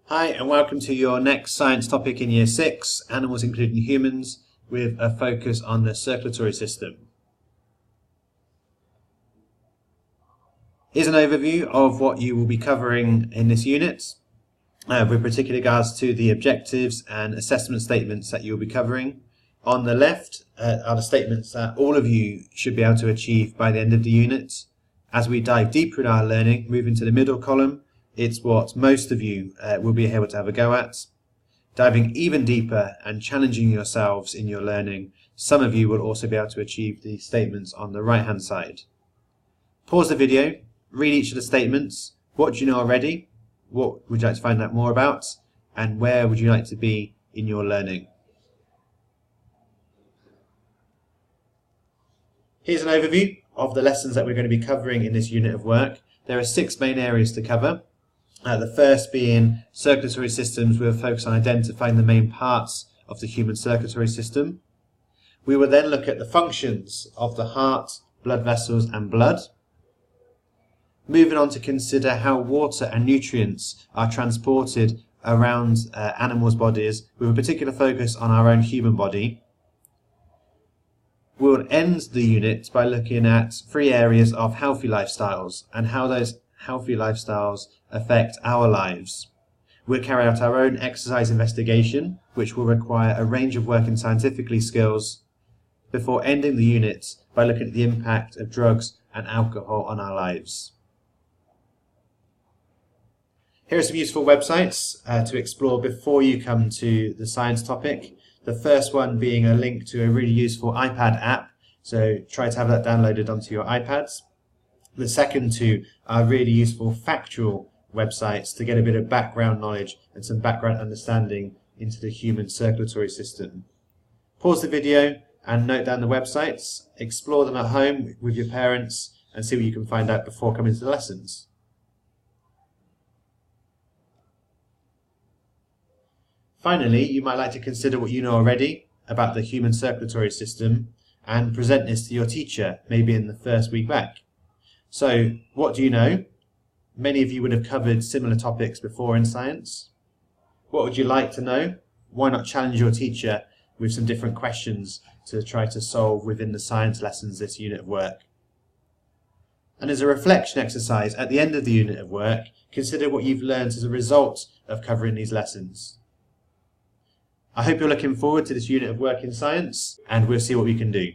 Hi and welcome to your next science topic in Year 6, Animals including Humans, with a focus on the circulatory system. Here's an overview of what you will be covering in this unit, with particular regards to the objectives and assessment statements that you'll be covering. On the left are the statements that all of you should be able to achieve by the end of the unit. As we dive deeper in our learning, moving to the middle column, it's what most of you will be able to have a go at. Diving even deeper and challenging yourselves in your learning, some of you will also be able to achieve the statements on the right hand side. Pause the video, read each of the statements. What do you know already? What would you like to find out more about? And where would you like to be in your learning? Here's an overview of the lessons that we're going to be covering in this unit of work. There are 6 main areas to cover. The first being circulatory systems. We'll focus on identifying the main parts of the human circulatory system. We will then look at the functions of the heart, blood vessels and blood. Moving on to consider how water and nutrients are transported around animals' bodies, with a particular focus on our own human body. We'll end the unit by looking at 3 areas of healthy lifestyles and how those healthy lifestyles affect our lives. We'll carry out our own exercise investigation, which will require a range of working scientifically skills, before ending the unit by looking at the impact of drugs and alcohol on our lives. Here are some useful websites to explore before you come to the science topic. The first one being a link to a really useful iPad app, so try to have that downloaded onto your iPads. The second 2 are really useful factual websites to get a bit of background knowledge and some background understanding into the human circulatory system. Pause the video and note down the websites, explore them at home with your parents and see what you can find out before coming to the lessons. Finally, you might like to consider what you know already about the human circulatory system and present this to your teacher, maybe in the first week back. So, what do you know? Many of you would have covered similar topics before in science. What would you like to know? Why not challenge your teacher with some different questions to try to solve within the science lessons this unit of work? And as a reflection exercise at the end of the unit of work, consider what you've learned as a result of covering these lessons. I hope you're looking forward to this unit of work in science, and we'll see what we can do.